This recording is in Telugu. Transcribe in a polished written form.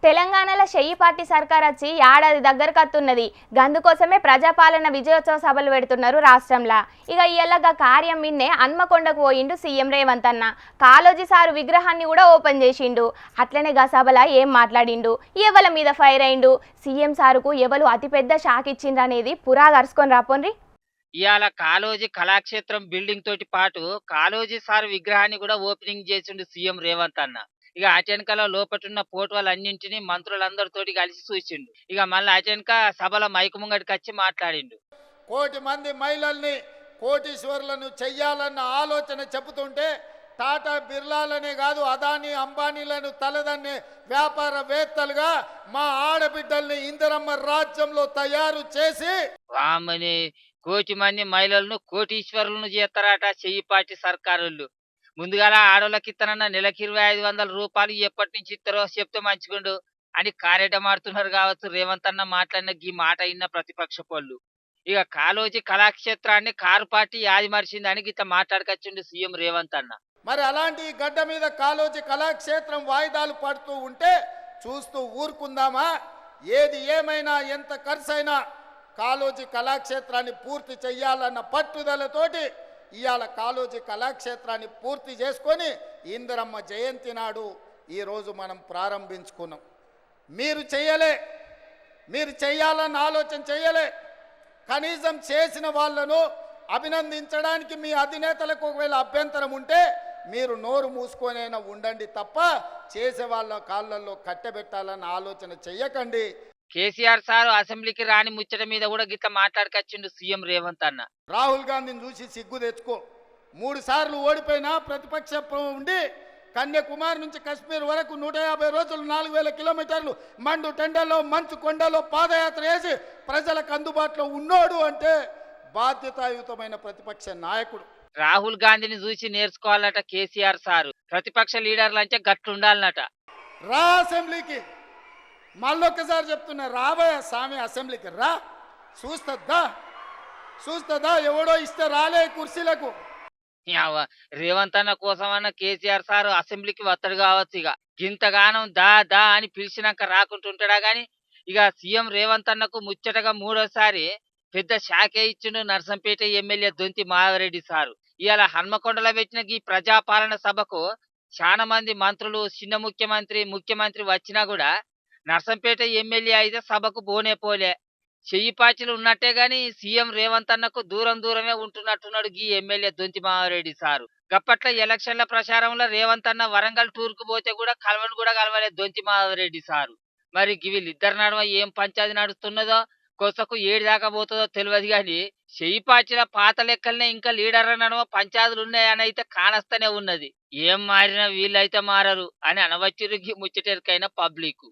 తెలంగాణలో షెయ్యి పార్టీ సర్కార్ వచ్చి ఏడాది దగ్గరకత్తున్నది. గందుకోసమే ప్రజాపాలన విజయోత్సవ సభలు పెడుతున్నారు రాష్ట్రంలో. ఇక ఇయ్యాలగా కార్యం మిన్నే హన్మకొండకు పోయిండు సీఎం రేవంత్ అన్న. కాళోజీ సారు విగ్రహాన్ని కూడా ఓపెన్ చేసిండు. అట్లనే గా సభలో ఏం మాట్లాడిండు, ఎవల మీద ఫైర్ అయిండు, సీఎం సారుకు ఎవరు అతిపెద్ద షాక్ ఇచ్చిండ్రనేది పురా గరుసుకొని రాపోండ్రి. ఇవాళ కాళోజీ కళాక్షేత్రం బిల్డింగ్ తోటి పాటు కాళోజీ సార్ విగ్రహాన్ని కూడా ఓపెనింగ్ చేసిండు సీఎం రేవంత్ అన్న. ఇక అటెనకలో లోపటున్న ఫోటోలన్నింటినీ మంత్రులందరితోటి కలిసి చూసిండు. ఇక మళ్ళీ అటెనక సభలో మైకు ముంగడికి వచ్చి మాట్లాడిండు. కోటి మంది మహిళల్ని కోటీశ్వరులను చెయ్యాలన్న ఆలోచన చెబుతుంటే టాటా బిర్లాలనే కాదు అదానీ అంబానీలను తలదన్నే వ్యాపారవేత్తలుగా మా ఆడబిడ్డల్ని ఇందిరమ్మ రాజ్యంలో తయారు చేసి వామని కోటి మంది మహిళలను కోటీశ్వరులను చేస్తారట చెయ్యి పార్టీ సర్కారులు. ముందుగాల ఆడోళ్ళకి ఇస్తానన్న నెలకి 2500 రూపాయలు ఎప్పటి నుంచి ఇస్తారో చెప్తే మంచిగుండు అని కారేటమాడుతున్నారు కావచ్చు రేవంత్ అన్న మాట్లాడిన ఈ మాట అయిన ప్రతిపక్ష పళ్ళు. ఇక కాళోజీ కళాక్షేత్రాన్ని కారు పార్టీ యాదిమరిచిందని ఇట్లా మాట్లాడకొచ్చిండు సీఎం రేవంత్ అన్న. మరి అలాంటి గడ్డ మీద కాళోజీ కళాక్షేత్రం వాయిదాలు పడుతూ ఉంటే చూస్తూ ఊరుకుందామా? ఏది ఏమైనా ఎంత ఖర్చైనా కాళోజీ కళాక్షేత్రాన్ని పూర్తి చెయ్యాలన్న పట్టుదలతోటి ఇవాళ కాళోజీ కళాక్షేత్రాన్ని పూర్తి చేసుకొని ఇందిరమ్మ జయంతి నాడు ఈరోజు మనం ప్రారంభించుకున్నాం. మీరు చెయ్యాలన్న ఆలోచన చేయలే. కనీసం చేసిన వాళ్ళను అభినందించడానికి మీ అధినేతలకు ఒకవేళ అభ్యంతరం ఉంటే మీరు నోరు మూసుకొనైనా ఉండండి తప్ప చేసే వాళ్ళ కాళ్ళల్లో కట్టెబెట్టాలన్న ఆలోచన చెయ్యకండి. కేసీఆర్ సార్ అసెంబ్లీకి రాని ముచ్చట మీద కూడా గిట్ల మాట్లాడకొచ్చిండు సీఎం రేవంత్ అన్న. రాహుల్ గాంధీని చూసి సిగ్గు తెచ్చుకో. 3 సార్లు ఓడిపోయినా ప్రతిపక్ష ఉండి కన్యాకుమారి నుంచి కశ్మీర్ వరకు 150 రోజులు 4000 కిలోమీటర్లు మండు టెండలో మంచు కొండలో పాదయాత్ర చేసి ప్రజలకు అందుబాటులో ఉన్నోడు అంటే బాధ్యతాయుతమైన ప్రతిపక్ష నాయకుడు. రాహుల్ గాంధీని చూసి నేర్చుకోవాలట కేసీఆర్ సారు. ప్రతిపక్ష లీడర్లు అంటే గట్లుండాలన్నట. రా అసెంబ్లీకి, మళ్ళొక్కసారి చెప్తున్నా, రాబోయే స్వామి అసెంబ్లీకి రా. చూస్తుందా ఎవడో ఇస్తే రాలే కుర్చీలకు. రేవంత్ అన్న కోసం అన్న కేసీఆర్ సార్ అసెంబ్లీకి వత్తడు కావచ్చు. ఇక గింతగానం దా దా అని పిలిచినాక రాకుంటుంటాడా గాని ఇక సీఎం రేవంత్ అన్నకు ముచ్చటగా 3వసారి పెద్ద శాఖే ఇచ్చిండు నర్సంపేట ఎమ్మెల్యే దొంతి మాధవరెడ్డి సారు. ఇవాళ హన్మకొండలో పెట్టిన ఈ ప్రజాపాలన సభకు చాలా మంది మంత్రులు, చిన్న ముఖ్యమంత్రి వచ్చినా కూడా నర్సంపేట ఎమ్మెల్యే అయితే సభకు పోలే. చెయ్యి పార్టీలు ఉన్నట్టే గాని సీఎం రేవంత్ అన్నకు దూరమే ఉంటున్నట్టున్నాడు ఈ ఎమ్మెల్యే దొంతి మాధవరెడ్డి సారు. గప్పట్ల ఎలక్షన్ల ప్రచారంలో రేవంత్ అన్న వరంగల్ టూర్కు పోతే కూడా కలవలేదు దొంతి మాధవరెడ్డి సారు. మరి వీళ్ళిద్దరి నడుమ ఏం పంచాది నడుస్తున్నదో, కొసకు ఏడు దాకా పోతుందో తెలియదు గాని చెయ్యి పార్టీల పాత లెక్కలనే ఇంకా లీడర్ల నడుమ పంచాదులు ఉన్నాయని అయితే కానస్తూనే ఉన్నది. ఏం మారినా వీళ్ళైతే మారరు అని అనవచ్చురు ముచ్చటెరికైన పబ్లిక్.